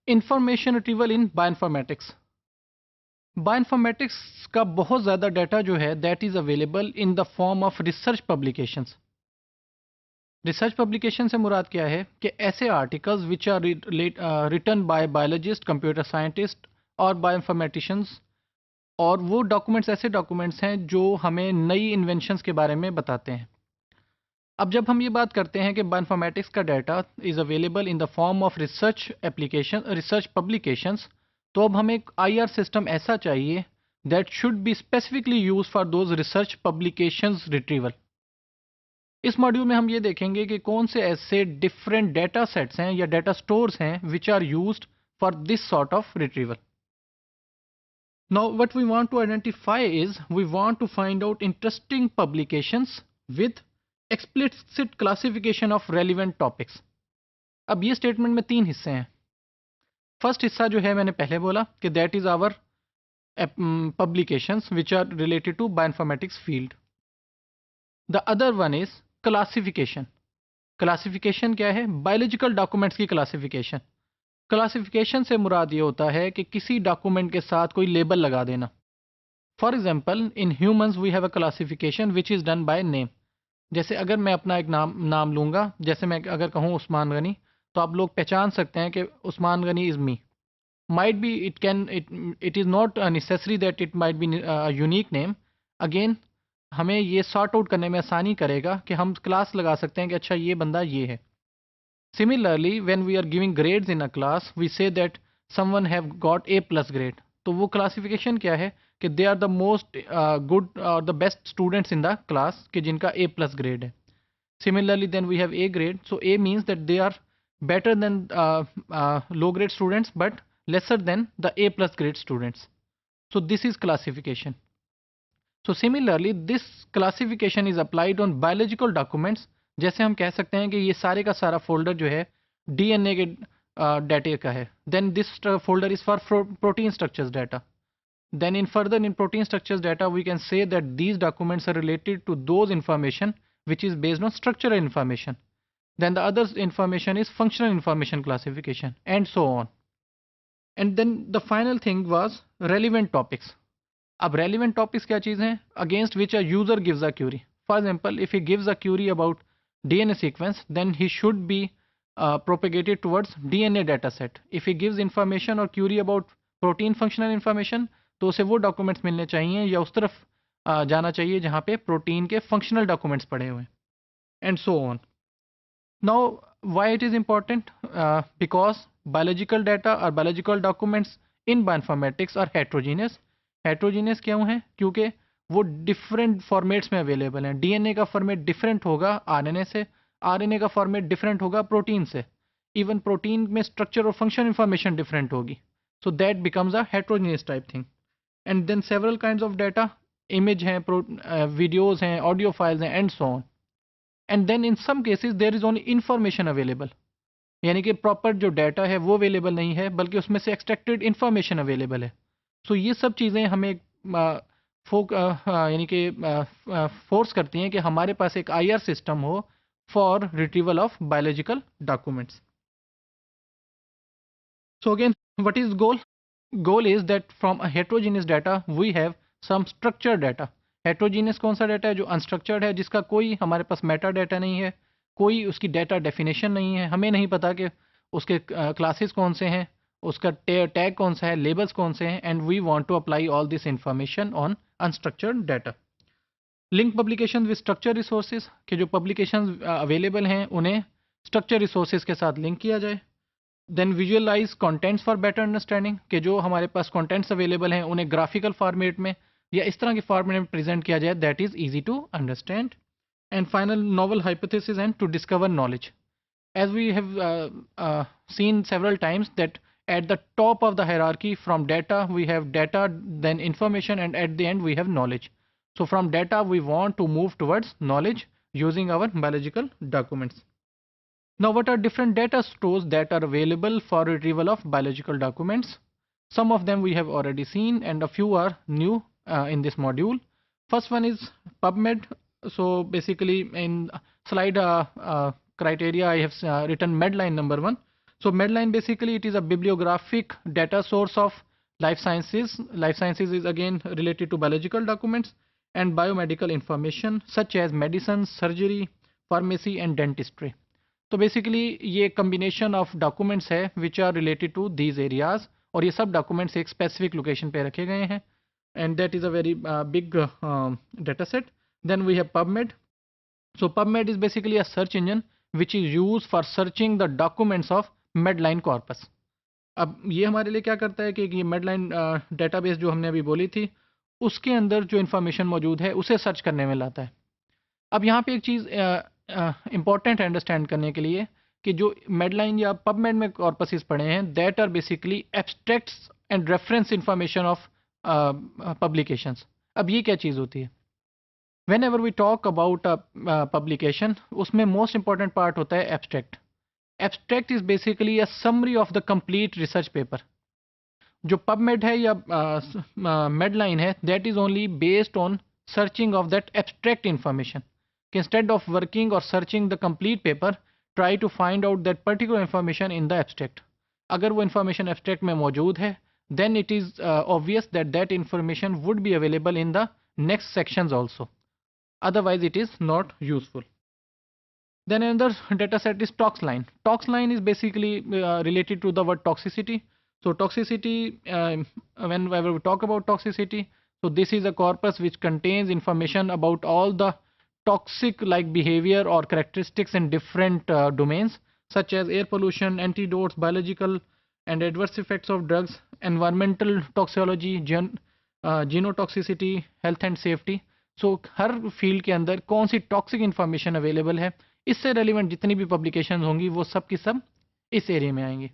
Information retrieval in bioinformatics. Bioinformatics का बहुत ज़्यादा डाटा जो है that is available in the form of research publications. Research publication से मुराद क्या है कि ऐसे articles which are written by biologist, computer scientist और बायोइन्फॉर्मेटिशियंस, और वो डॉक्यूमेंट्स ऐसे डॉक्यूमेंट्स हैं जो हमें नई इन्वेंशंस के बारे में बताते हैं। अब जब हम ये बात करते हैं कि बायोइन्फॉर्मेटिक्स का data is available in the form of research publications, तो अब हमें एक आईआर सिस्टम ऐसा चाहिए that should be specifically use for those research publications retrieval. इस मॉड्यूल में हम ये देखेंगे कि कौन से ऐसे डिफरेंट डाटा सेट्स हैं या डाटा स्टोर्स हैं which are used for this sort of retrieval. Now what we want to identify is we want to find out interesting publications with explicit classification of relevant topics. अब ये statement में तीन हिस्से हैं। First हिस्सा जो है मैंने पहले बोला कि that is our publications which are related to bioinformatics field. The other one is classification. Classification क्या है? बायोलॉजिकल डॉक्यूमेंट्स की क्लासिफिकेशन। क्लासिफिकेशन से मुराद ये होता है कि किसी डॉक्यूमेंट के साथ कोई लेबल लगा देना। For example in humans we have a classification which is done by name. जैसे अगर मैं अपना एक नाम लूँगा, जैसे मैं अगर कहूँ उस्मान गनी, तो आप लोग पहचान सकते हैं कि Usman Ghani is me. Might be it is not necessary that it might be unique name. Again हमें ये सॉर्ट आउट करने में आसानी करेगा कि हम क्लास लगा सकते हैं कि अच्छा ये बंदा ये है। Similarly, when we are giving grades in a class, we say that someone have got A+ grade. तो वो क्लासिफिकेशन क्या है कि they are the most good or the best students in the class कि जिनका A+ ग्रेड है। Similarly, then we have A grade. So A means that they are better than low grade students but lesser than the A+ grade students. So this is classification. So similarly, this classification is applied on biological documents. जैसे हम कह सकते हैं कि ये सारे का सारा फोल्डर जो है डीएनए के डाटा का है। Then this folder is for protein structures data. Then in further in protein structures data, we can say that these documents are related to those information which is based on structural information. Then the other information is functional information classification and so on. And then the final thing was relevant topics. अब relevant topics क्या चीज़ हैं? Against which a user gives a query. For example, if he gives a query about DNA sequence, then he should be propagated towards DNA dataset. If he gives information or query about protein functional information, तो उसे वो documents मिलने चाहिए या उस तरफ जाना चाहिए जहाँ पे प्रोटीन के फंक्शनल डॉक्यूमेंट्स पड़े हुए हैं, and so on. Now why it is important? Because biological data और biological documents in bioinformatics are heterogeneous. Heterogeneous क्यों है? क्योंकि वो डिफरेंट फॉर्मेट्स में अवेलेबल हैं। डीएनए का फॉर्मेट डिफरेंट होगा आरएनए से, आरएनए का फॉर्मेट डिफरेंट होगा प्रोटीन से, इवन प्रोटीन में स्ट्रक्चर और फंक्शन इंफॉर्मेशन डिफरेंट होगी। So that becomes a heterogeneous type thing. And then several kinds of data, image हैं, वीडियोज़ हैं, ऑडियो फाइल्स हैं, and so on. And then in some cases there is only information available, यानी कि proper जो data है वो available नहीं है बल्कि उसमें से एक्सट्रैक्टेड इंफॉर्मेशन अवेलेबल है। सो ये सब चीज़ें हमें यानी कि फोर्स करती हैं कि हमारे पास एक आईआर सिस्टम हो for retrieval of biological documents. So again, what is goal? Goal is that from a heterogeneous data we have some structured data. Heterogeneous कौन सा डाटा है? जो अनस्ट्रक्चर्ड है, जिसका कोई हमारे पास मेटा डाटा नहीं है, कोई उसकी डाटा डेफिनेशन नहीं है, हमें नहीं पता कि उसके क्लासेस कौन से हैं, उसका टैग कौन सा है, लेबल्स कौन से हैं, and we want to apply all this information on unstructured data. Link publication with structure resources, के जो पब्लिकेशन अवेलेबल हैं उन्हें स्ट्रक्चर रिसोर्सेज के साथ लिंक किया जाए। Then visualize contents for better understanding, के जो हमारे पास कंटेंट्स अवेलेबल हैं उन्हें ग्राफिकल फॉर्मेट में या इस तरह के फॉर्मेट में प्रेजेंट किया जाए that is easy to understand. And final, novel hypothesis and to discover knowledge. As we have seen several times that at the top of the hierarchy from data we have data, then information, and at the end we have knowledge. So from data we want to move towards knowledge using our biological documents. Now what are different data stores that are available for retrieval of biological documents? Some of them we have already seen and a few are new in this module. First one is PubMed. So basically in slide criteria I have written Medline number 1. So Medline basically it is a bibliographic data source of life sciences. Life sciences is again related to biological documents and biomedical information such as medicine, surgery, pharmacy and dentistry. तो basically ये combination of documents है which are related to these areas और ये सब documents एक specific location पे रखे गए हैं and that is a very big data set. Then we have PubMed. So PubMed is basically a search engine which is use for searching the documents of Medline corpus. अब ये हमारे लिए क्या करता है कि ये मेडलाइन डेटाबेस जो हमने अभी बोली थी उसके अंदर जो इन्फॉर्मेशन मौजूद है उसे सर्च करने में लाता है. अब यहाँ पे एक चीज़ इम्पॉर्टेंट है अंडरस्टैंड करने के लिए कि जो मेडलाइन या पबमेड में कॉर्पसेस पढ़े हैं that are basically abstracts and reference information of publications. अब ये क्या चीज़ होती है? Whenever we talk about publication उसमें मोस्ट इंपॉर्टेंट पार्ट होता है abstract. Abstract is basically a summary of the complete research paper. जो पबमेड है या मेडलाइन है that is only based on searching of that abstract information. Instead of working or searching the complete paper, try to find out that particular information in the abstract. अगर वो information abstract में मौजूद है then it is obvious that that information would be available in the next sections also. Otherwise it is not useful. Then another data set is toxline. Toxline is basically related to the word toxicity. So toxicity, whenever we talk about toxicity, so this is a corpus which contains information about all the toxic like behavior or characteristics in different domains such as air pollution, antidotes, biological and adverse effects of drugs, environmental toxicology, genotoxicity, health and safety. So her field के अंदर कौन सी toxic information available है इससे relevant जितनी भी publication होंगी वो सब की सब इस एरिया में आएंगी.